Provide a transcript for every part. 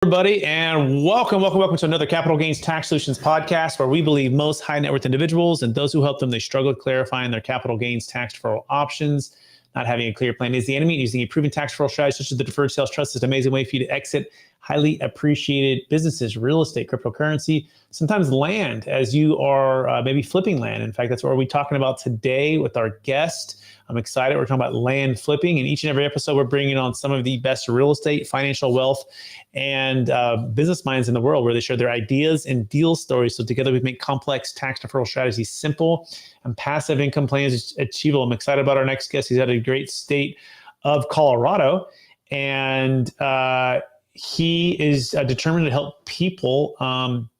Everybody, and welcome to another Capital Gains Tax Solutions podcast, where we believe most high net worth individuals and those who help them, they struggle clarifying their capital gains tax deferral options. Not having a clear plan is the enemy. Using a proven tax deferral strategy such as the deferred sales trust is an amazing way for you to exit highly appreciated businesses, real estate, cryptocurrency, sometimes land, as you are maybe flipping land. In fact, that's what we're talking about today with our guest. I'm excited. We're talking about land flipping. In each and every episode, we're bringing on some of the best real estate, financial wealth, and business minds in the world, where they share their ideas and deal stories. So together we make complex tax deferral strategies simple and passive income plans achievable. I'm excited about our next guest. He's out of the great state of Colorado, and he is determined to help people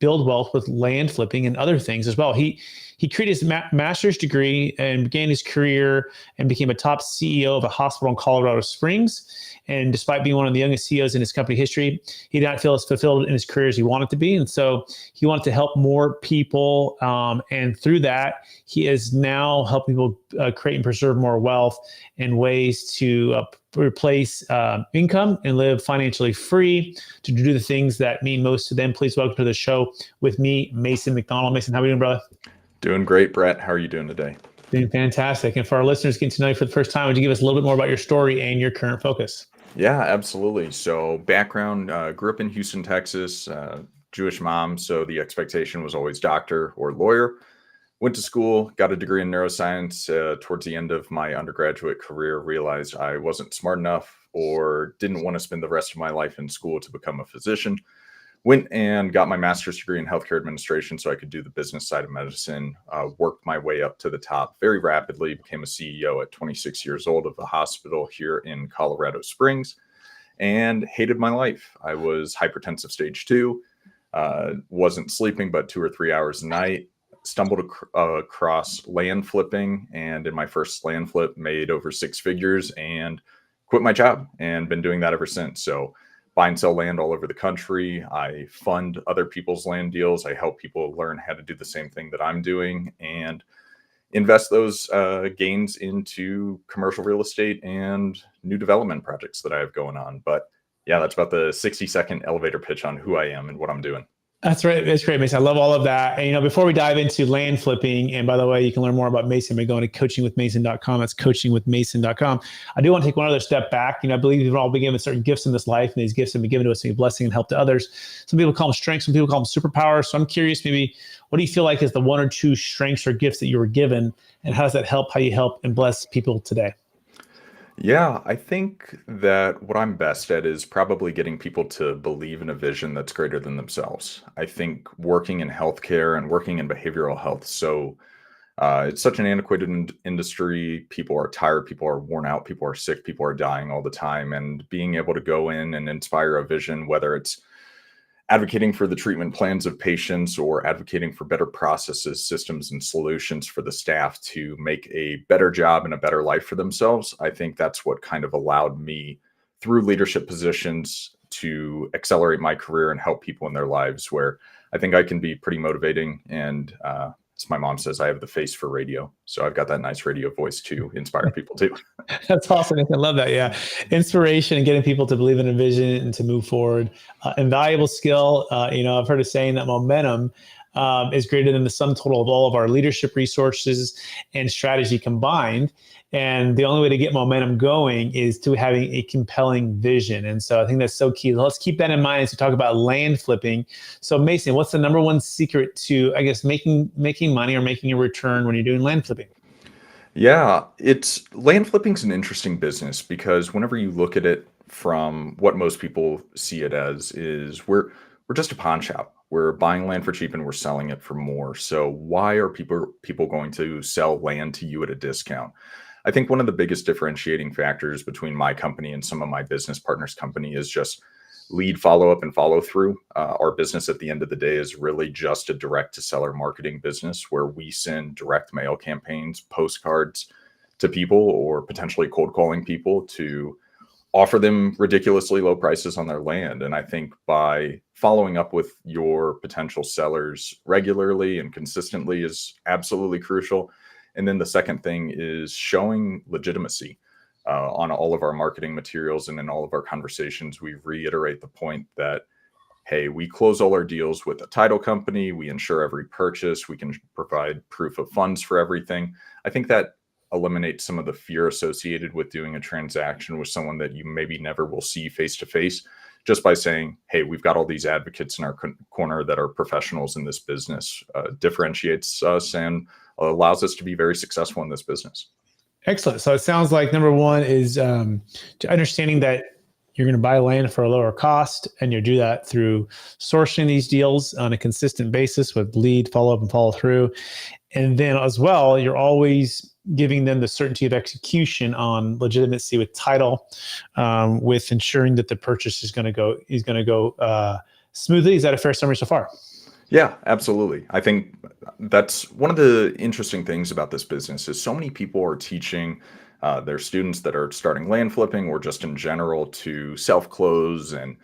build wealth with land flipping and other things as well. He created his master's degree and began his career and became a top CEO of a hospital in Colorado Springs. And despite being one of the youngest CEOs in his company history, he did not feel as fulfilled in his career as he wanted to be. And so he wanted to help more people. And through that, he is now helping people create and preserve more wealth and ways to replace income and live financially free, to do the things that mean most to them. Please welcome to the show with me, Mason McDonald. Mason, how are you doing, brother? Doing great, Brett. How are you doing today? Doing fantastic. And for our listeners getting to know you for the first time, would you give us a little bit more about your story and your current focus? Yeah, absolutely. So background, grew up in Houston, Texas, Jewish mom. So the expectation was always doctor or lawyer. Went to school, got a degree in neuroscience. Towards the end of my undergraduate career, realized I wasn't smart enough or didn't want to spend the rest of my life in school to become a physician. Went and got my master's degree in healthcare administration so I could do the business side of medicine, worked my way up to the top very rapidly, became a CEO at 26 years old of a hospital here in Colorado Springs, and hated my life. I was hypertensive stage 2, wasn't sleeping but 2 or 3 hours a night, stumbled across land flipping, and in my first land flip made over 6 figures and quit my job and been doing that ever since. So buy and sell land all over the country. I fund other people's land deals. I help people learn how to do the same thing that I'm doing and invest those gains into commercial real estate and new development projects that I have going on. But yeah, that's about the 60-second elevator pitch on who I am and what I'm doing. That's right. That's great, Mason. I love all of that. And, before we dive into land flipping, and by the way, you can learn more about Mason by going to coachingwithmason.com. That's coachingwithmason.com. I do want to take one other step back. I believe we've all been given certain gifts in this life, and these gifts have been given to us to be a blessing and help to others. Some people call them strengths. Some people call them superpowers. So I'm curious, maybe, what do you feel like is the 1 or 2 strengths or gifts that you were given, and how does that help how you help and bless people today? Yeah, I think that what I'm best at is probably getting people to believe in a vision that's greater than themselves. I think working in healthcare and working in behavioral health, it's such an antiquated industry. People are tired, people are worn out, people are sick, people are dying all the time. And being able to go in and inspire a vision, whether it's advocating for the treatment plans of patients or advocating for better processes, systems, and solutions for the staff to make a better job and a better life for themselves. I think that's what kind of allowed me through leadership positions to accelerate my career and help people in their lives, where I think I can be pretty motivating. And as my mom says, I have the face for radio. So I've got that nice radio voice to inspire people too. That's awesome. I love that. Yeah. Inspiration and getting people to believe in a vision and to move forward. Invaluable skill. I've heard a saying that momentum is greater than the sum total of all of our leadership resources and strategy combined. And the only way to get momentum going is to having a compelling vision. And so I think that's so key. Let's keep that in mind as we talk about land flipping. So Mason, what's the number one secret to, I guess, making money or making a return when you're doing land flipping? Yeah, it's land flipping's an interesting business because whenever you look at it from what most people see it as is we're just a pawn shop. We're buying land for cheap and we're selling it for more. So why are people going to sell land to you at a discount? I think one of the biggest differentiating factors between my company and some of my business partners' company is just lead follow up and follow through. Our business at the end of the day is really just a direct to seller marketing business where we send direct mail campaigns, postcards to people or potentially cold calling people to offer them ridiculously low prices on their land. And I think by following up with your potential sellers regularly and consistently is absolutely crucial. And then the second thing is showing legitimacy. On all of our marketing materials and in all of our conversations, we reiterate the point that hey, we close all our deals with a title company. We insure every purchase. We can provide proof of funds for everything. I think that eliminates some of the fear associated with doing a transaction with someone that you maybe never will see face to face, just by saying, hey, we've got all these advocates in our corner that are professionals in this business. Differentiates us and allows us to be very successful in this business. Excellent. So it sounds like number one is understanding that you're going to buy land for a lower cost, and you do that through sourcing these deals on a consistent basis with lead, follow up, and follow through. And then as well, you're always giving them the certainty of execution on legitimacy with title, with ensuring that the purchase is going to go smoothly. Is that a fair summary so far? Yeah, absolutely. I think that's one of the interesting things about this business is so many people are teaching their students that are starting land flipping or just in general to self-close and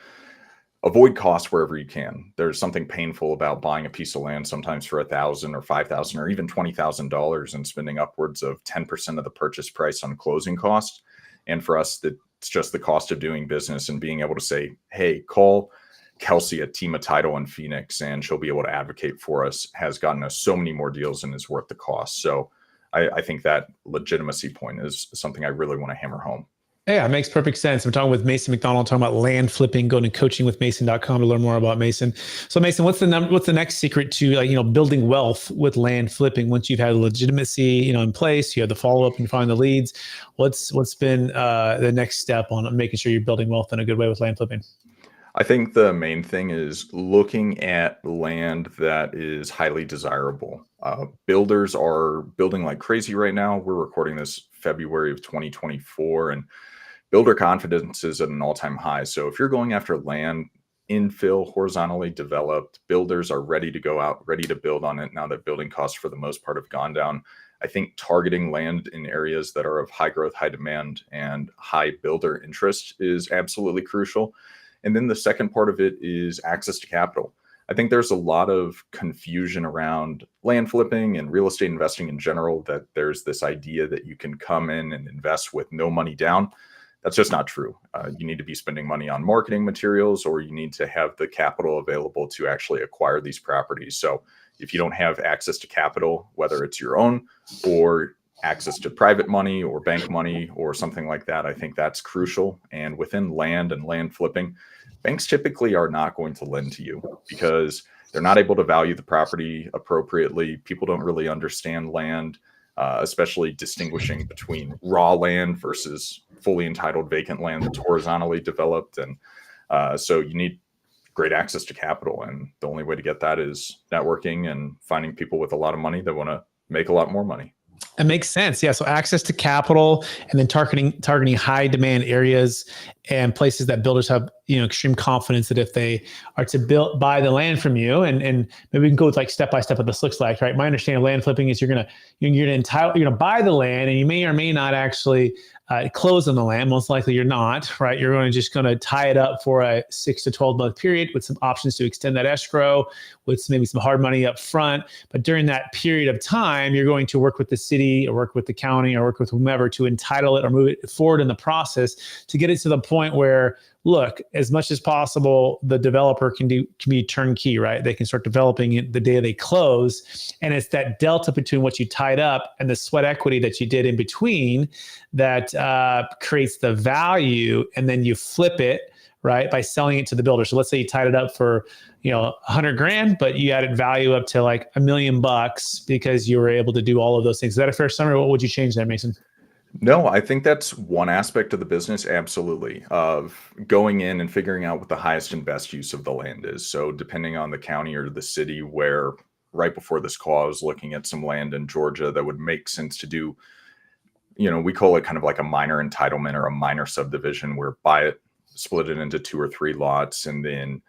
avoid costs wherever you can. There's something painful about buying a piece of land sometimes for $1,000 or $5,000 or even $20,000 and spending upwards of 10% of the purchase price on closing costs. And for us, it's just the cost of doing business and being able to say, hey, call Kelsey at Tima Title in Phoenix and she'll be able to advocate for us, has gotten us so many more deals and is worth the cost. So I think that legitimacy point is something I really want to hammer home. Yeah, it makes perfect sense. I'm talking with Mason McDonald, talking about land flipping. Go to coachingwithmason.com to learn more about Mason. So Mason, what's the next secret to building wealth with land flipping? Once you've had legitimacy, in place, you have the follow up and find the leads. What's been the next step on making sure you're building wealth in a good way with land flipping? I think the main thing is looking at land that is highly desirable. Builders are building like crazy right now. We're recording this February of 2024, and builder confidence is at an all-time high. So if you're going after land, infill, horizontally developed, builders are ready to go out, ready to build on it now that building costs for the most part have gone down. I think targeting land in areas that are of high growth, high demand, and high builder interest is absolutely crucial. And then the second part of it is access to capital. I think there's a lot of confusion around land flipping and real estate investing in general, that there's this idea that you can come in and invest with no money down. That's just not true. You need to be spending money on marketing materials, or you need to have the capital available to actually acquire these properties. So if you don't have access to capital, whether it's your own or access to private money or bank money or something like that, I think that's crucial. And within land and land flipping, banks typically are not going to lend to you because they're not able to value the property appropriately. People don't really understand land, especially distinguishing between raw land versus fully entitled vacant land that's horizontally developed. And so you need great access to capital. And the only way to get that is networking and finding people with a lot of money that want to make a lot more money. It makes sense. Yeah. So access to capital, and then targeting high demand areas and places that builders have, extreme confidence that if they are to buy the land from you, and maybe we can go with like step by step what this looks like, right? My understanding of land flipping is you're gonna buy the land, and you may or may not actually close on the land. Most likely you're not, right? You're just going to tie it up for a 6 to 12 month period with some options to extend that escrow with maybe some hard money up front. But during that period of time, you're going to work with the city or work with the county or work with whomever to entitle it or move it forward in the process to get it to the point where, look, as much as possible, the developer can be turnkey, right? They can start developing it the day they close. And it's that delta between what you tied up and the sweat equity that you did in between that creates the value. And then you flip it, right, by selling it to the builder. So let's say you tied it up for, $100,000, but you added value up to like $1 million because you were able to do all of those things. Is that a fair summary? What would you change there, Mason? No, I think that's one aspect of the business, absolutely, of going in and figuring out what the highest and best use of the land is. So depending on the county or the city, where right before this call, I was looking at some land in Georgia that would make sense to do, we call it kind of like a minor entitlement or a minor subdivision, where buy it, split it into 2 or 3 lots, and then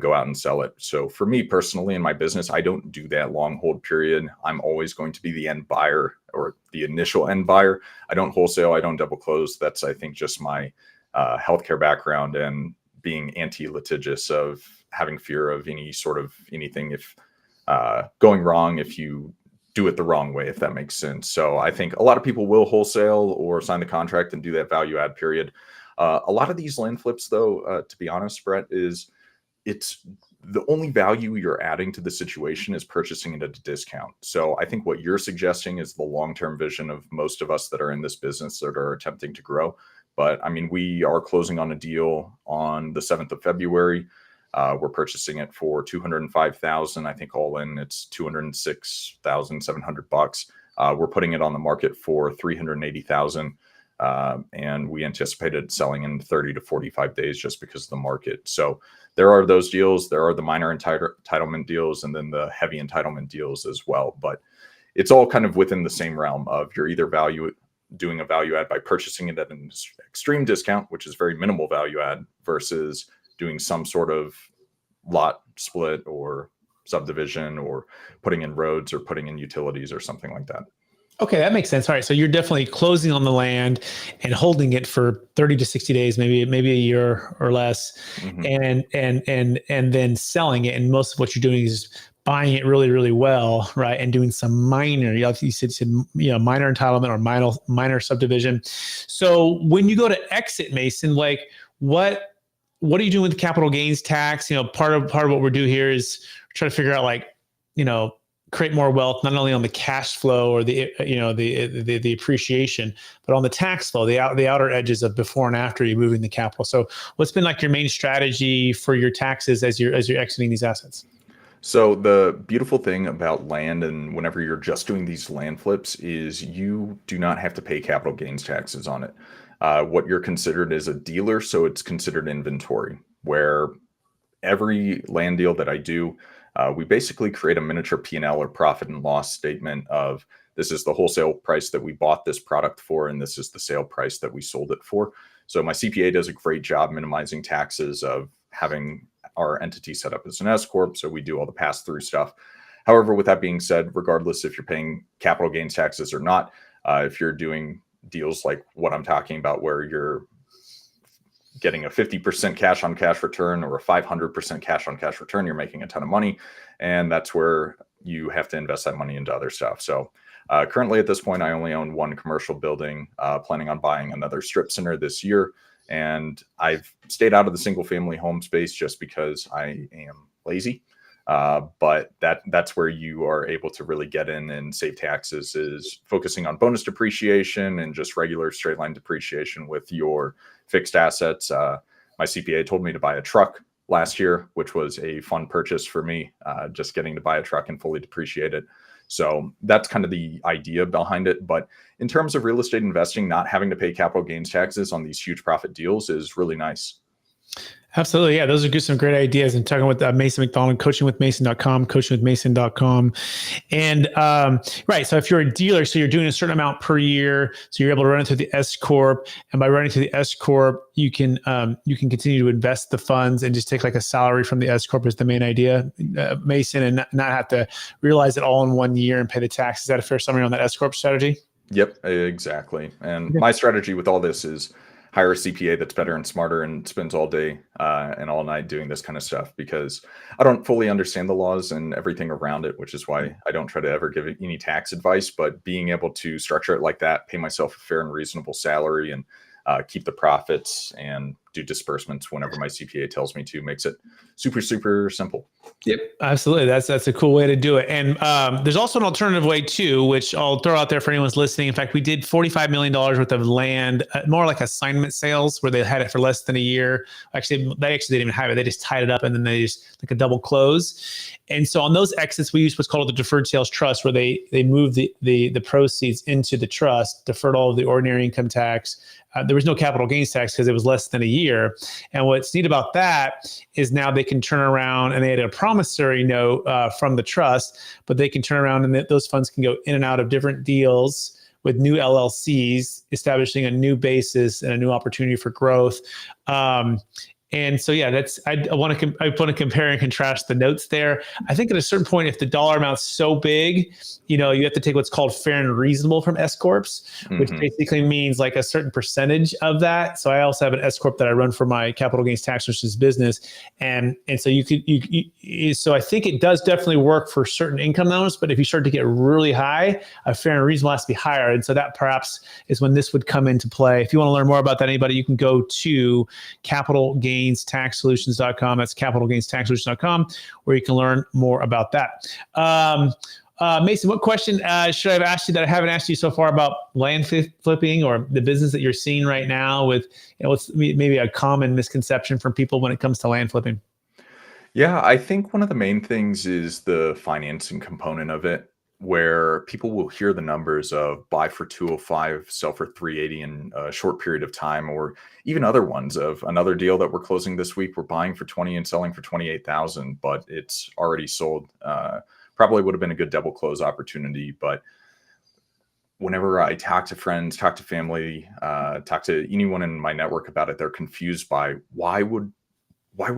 go out and sell it. So for me personally in my business, I don't do that long hold period. I'm always going to be the end buyer or the initial end buyer. I don't wholesale. I don't double close. That's, I think, just my healthcare background and being anti-litigious, of having fear of any sort of anything if going wrong if you do it the wrong way, if that makes sense. So I think a lot of people will wholesale or sign the contract and do that value add period. A lot of these land flips, though, to be honest, Brett, is it's the only value you're adding to the situation is purchasing it at a discount. So I think what you're suggesting is the long-term vision of most of us that are in this business that are attempting to grow. But I mean, we are closing on a deal on the 7th of February. We're purchasing it for $205,000. I think all in it's $206,700. We're putting it on the market for $380,000. And we anticipated selling in 30 to 45 days just because of the market. So there are those deals. There are the minor entitlement deals and then the heavy entitlement deals as well. But it's all kind of within the same realm of you're either doing a value add by purchasing it at an extreme discount, which is very minimal value add, versus doing some sort of lot split or subdivision or putting in roads or putting in utilities or something like that. Okay, that makes sense. All right, so you're definitely closing on the land and holding it for 30 to 60 days, maybe a year or less, and then selling it. And most of what you're doing is buying it really, really well, right? And doing some minor, you said minor entitlement or minor subdivision. So when you go to exit, Mason, like what are you doing with the capital gains tax? Part of what we're doing here is try to figure out create more wealth, not only on the cash flow or the appreciation, but on the tax flow, the outer edges of before and after you moving the capital. So what's been like your main strategy for your taxes as you're exiting these assets? So the beautiful thing about land, and whenever you're just doing these land flips, is you do not have to pay capital gains taxes on it. What you're considered is a dealer, so it's considered inventory, where every land deal that I do, we basically create a miniature P&L or profit and loss statement of this is the wholesale price that we bought this product for, and this is the sale price that we sold it for. So my CPA does a great job minimizing taxes of having our entity set up as an S Corp. So we do all the pass-through stuff. However, with that being said, regardless if you're paying capital gains taxes or not, if you're doing deals like what I'm talking about, where you're getting a 50% cash on cash return or a 500% cash on cash return, you're making a ton of money. And that's where you have to invest that money into other stuff. So currently at this point, I only own one commercial building, planning on buying another strip center this year. And I've stayed out of the single family home space just because I am lazy. But that's where you are able to really get in and save taxes, is focusing on bonus depreciation and just regular straight line depreciation with your fixed assets. My CPA told me to buy a truck last year, which was a fun purchase for me, just getting to buy a truck and fully depreciate it. So that's kind of the idea behind it. But in terms of real estate investing, not having to pay capital gains taxes on these huge profit deals is really nice. Absolutely. Yeah, those are some great ideas. And talking with Mason McDonald, coachingwithmason.com, coachingwithmason.com. And right, so if you're a dealer, so you're doing a certain amount per year, so you're able to run it through the S Corp. And by running through the S Corp, you can continue to invest the funds and just take like a salary from the S Corp is the main idea, Mason, and not have to realize it all in 1 year and pay the tax. Is that a fair summary on that S Corp strategy? Yep, exactly. And my strategy with all this is hire a CPA that's better and smarter and spends all day and all night doing this kind of stuff, because I don't fully understand the laws and everything around it, which is why I don't try to ever give any tax advice. But being able to structure it like that, pay myself a fair and reasonable salary, and keep the profits and do disbursements whenever my CPA tells me to, makes it super, super simple. Yep, absolutely. That's a cool way to do it. And there's also an alternative way too, which I'll throw out there for anyone's listening. In fact, we did $45 million worth of land, more like assignment sales, where they had it for less than a year. Actually, they didn't even have it. They just tied it up and then they just like a double close. And so on those exits, we used what's called the deferred sales trust, where they moved the proceeds into the trust, deferred all of the ordinary income tax. There was no capital gains tax because it was less than a year. And what's neat about that is now they can turn around, and they had a promissory note from the trust, but they can turn around and those funds can go in and out of different deals with new LLCs, establishing a new basis and a new opportunity for growth. And so, yeah, I want to compare and contrast the notes there. I think at a certain point, if the dollar amount's so big, you have to take what's called fair and reasonable from S Corps, which basically means like a certain percentage of that. So I also have an S Corp that I run for my capital gains tax versus business. And so so I think it does definitely work for certain income amounts, but if you start to get really high, a fair and reasonable has to be higher. And so that perhaps is when this would come into play. If you want to learn more about that, anybody, you can go to capitalgains capitalgainstaxsolutions.com. That's capitalgainstaxsolutions.com, where you can learn more about that. Mason, what question should I have asked you that I haven't asked you so far about land flipping or the business that you're seeing right now with, what's maybe a common misconception from people when it comes to land flipping? Yeah, I think one of the main things is the financing component of it, where people will hear the numbers of buy for 205, sell for 380 in a short period of time, or even other ones of another deal that we're closing this week. We're buying for 20 and selling for 28,000, but it's already sold. Probably would have been a good double close opportunity, but whenever I talk to friends, talk to family, talk to anyone in my network about it, they're confused by why would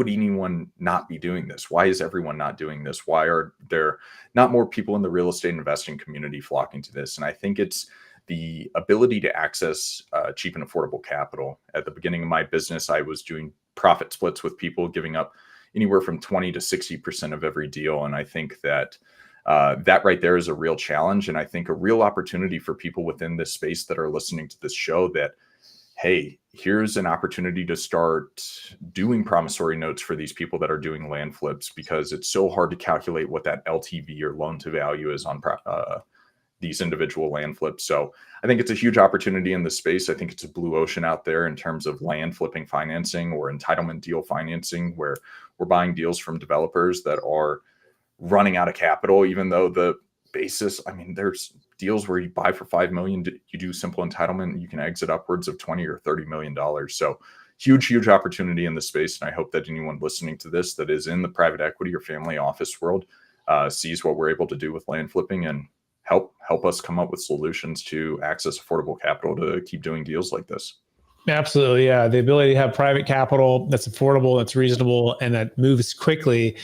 anyone not be doing this? Why is everyone not doing this? Why are there not more people in the real estate investing community flocking to this? And I think it's the ability to access cheap and affordable capital. At the beginning of my business, I was doing profit splits with people, giving up anywhere from 20 to 60% of every deal. And I think that that right there is a real challenge. And I think a real opportunity for people within this space that are listening to this show that, hey, here's an opportunity to start doing promissory notes for these people that are doing land flips, because it's so hard to calculate what that LTV or loan to value is on these individual land flips. So I think it's a huge opportunity in this space. I think it's a blue ocean out there in terms of land flipping financing or entitlement deal financing, where we're buying deals from developers that are running out of capital, even though the basis, I mean, there's deals where you buy for $5 million, you do simple entitlement, you can exit upwards of $20 or $30 million. So huge opportunity in the space. And I hope that anyone listening to this that is in the private equity or family office world sees what we're able to do with land flipping and help us come up with solutions to access affordable capital to keep doing deals like this. Absolutely. Yeah. The ability to have private capital that's affordable, that's reasonable, and that moves quickly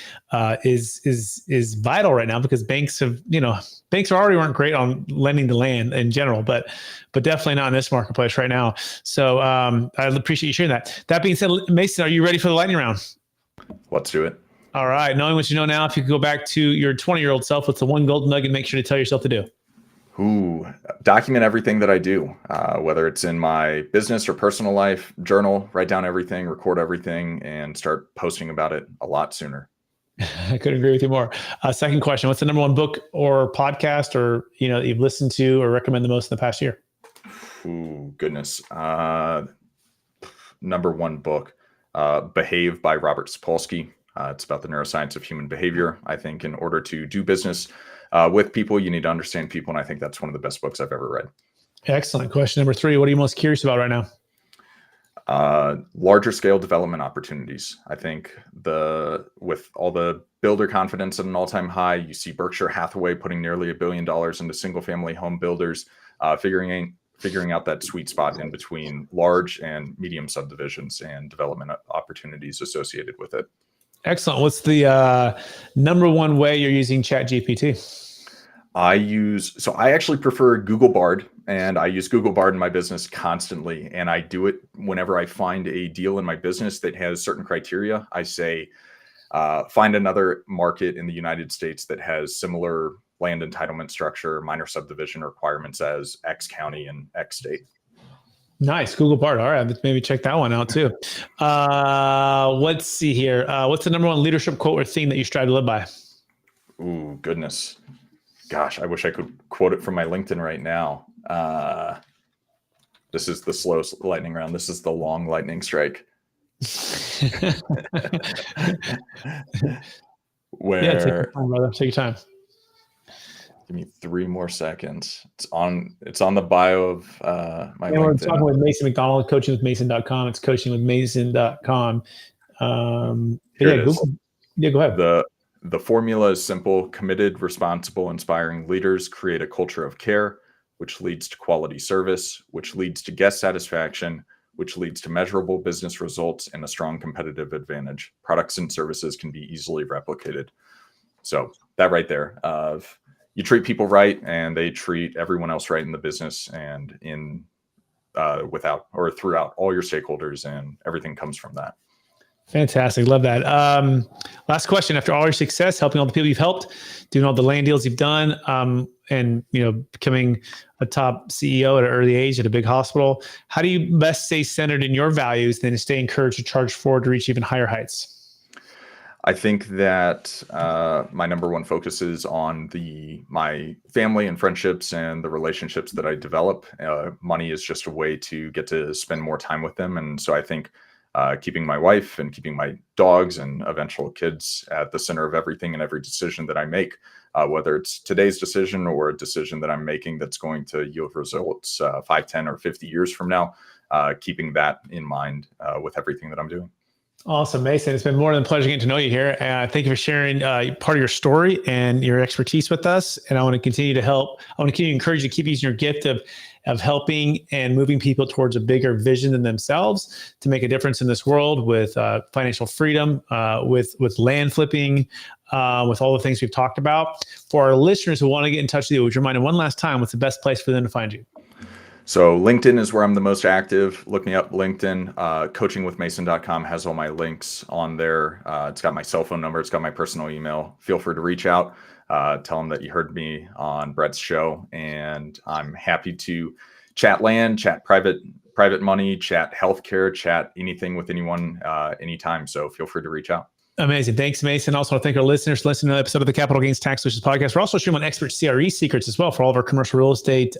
is vital right now, because banks already weren't great on lending to land in general, but definitely not in this marketplace right now. So I appreciate you sharing that. That being said, Mason, are you ready for the lightning round? Let's do it. All right. Knowing what you know now, if you could go back to your 20-year-old self, what's the one golden nugget make sure to tell yourself to do? Document everything that I do, whether it's in my business or personal life, journal, write down everything, record everything, and start posting about it a lot sooner. I couldn't agree with you more. Second question, what's the number one book or podcast that you've listened to or recommend the most in the past year? Goodness. Number one book, Behave by Robert Sapolsky. It's about the neuroscience of human behavior. I think in order to do business with people, you need to understand people. And I think that's one of the best books I've ever read. Excellent. Question number 3. What are you most curious about right now? Larger scale development opportunities. I think with all the builder confidence at an all-time high, you see Berkshire Hathaway putting nearly $1 billion into single family home builders, figuring out that sweet spot in between large and medium subdivisions and development opportunities associated with it. Excellent. What's the number one way you're using ChatGPT? I actually prefer Google Bard, and I use Google Bard in my business constantly. And I do it whenever I find a deal in my business that has certain criteria. I say, find another market in the United States that has similar land entitlement structure, minor subdivision requirements as X county and X state. Nice. Google Bard. All right. Let's maybe check that one out too. Let's see here. What's the number one leadership quote or theme that you strive to live by? Ooh, goodness. Gosh, I wish I could quote it from my LinkedIn right now. This is the slow lightning round. This is the long lightning strike. Yeah, take your time, brother. Take your time. Give me 3 more seconds. It's on the bio of my LinkedIn. We're talking with Mason McDonald, coachingwithmason.com. It's coachingwithmason.com. Google. Yeah, go ahead. The formula is simple: committed, responsible, inspiring leaders create a culture of care, which leads to quality service, which leads to guest satisfaction, which leads to measurable business results and a strong competitive advantage. Products and services can be easily replicated. So that right there, you treat people right and they treat everyone else right in the business and throughout all your stakeholders, and everything comes from that. Fantastic. Love that. Last question. After all your success, helping all the people you've helped, doing all the land deals you've done, and becoming a top CEO at an early age at a big hospital. How do you best stay centered in your values, then stay encouraged to charge forward to reach even higher heights? I think that my number one focus is on my family and friendships and the relationships that I develop. Money is just a way to get to spend more time with them. And so I think keeping my wife and keeping my dogs and eventual kids at the center of everything and every decision that I make, whether it's today's decision or a decision that I'm making that's going to yield results 5, 10, or 50 years from now, keeping that in mind with everything that I'm doing. Awesome, Mason. It's been more than a pleasure getting to know you here. Thank you for sharing part of your story and your expertise with us. And I want to continue to help. I want to continue to encourage you to keep using your gift of helping and moving people towards a bigger vision than themselves to make a difference in this world with financial freedom, with land flipping, with all the things we've talked about. For our listeners who want to get in touch with you, would you remind them one last time, what's the best place for them to find you? So LinkedIn is where I'm the most active. Look me up, LinkedIn. Coachingwithmason.com has all my links on there. It's got my cell phone number. It's got my personal email. Feel free to reach out. Tell them that you heard me on Brett's show. And I'm happy to chat land, chat private money, chat healthcare, chat anything with anyone anytime. So feel free to reach out. Amazing. Thanks, Mason. Also, I want to thank our listeners for listening to the episode of the Capital Gains Tax Solutions podcast. We're also streaming on expert CRE secrets as well for all of our commercial real estate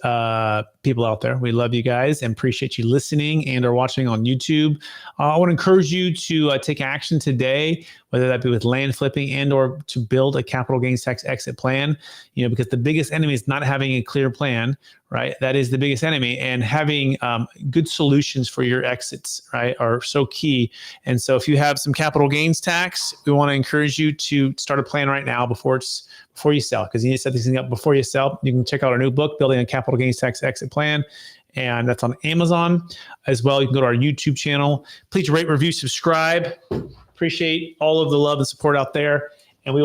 people out there. We love you guys and appreciate you listening and or watching on YouTube. I want to encourage you to take action today, whether that be with land flipping and or to build a capital gains tax exit plan, because the biggest enemy is not having a clear plan, right? That is the biggest enemy, and having good solutions for your exits, right, are so key. And so if you have some capital gains tax, we want to encourage you to start a plan right now before you sell, because you need to set these things up before you sell. You can check out our new book, Building a Capital Gains Tax Exit Plan, and that's on Amazon as well. You can go to our YouTube channel. Please rate, review, subscribe. Appreciate all of the love and support out there, and we will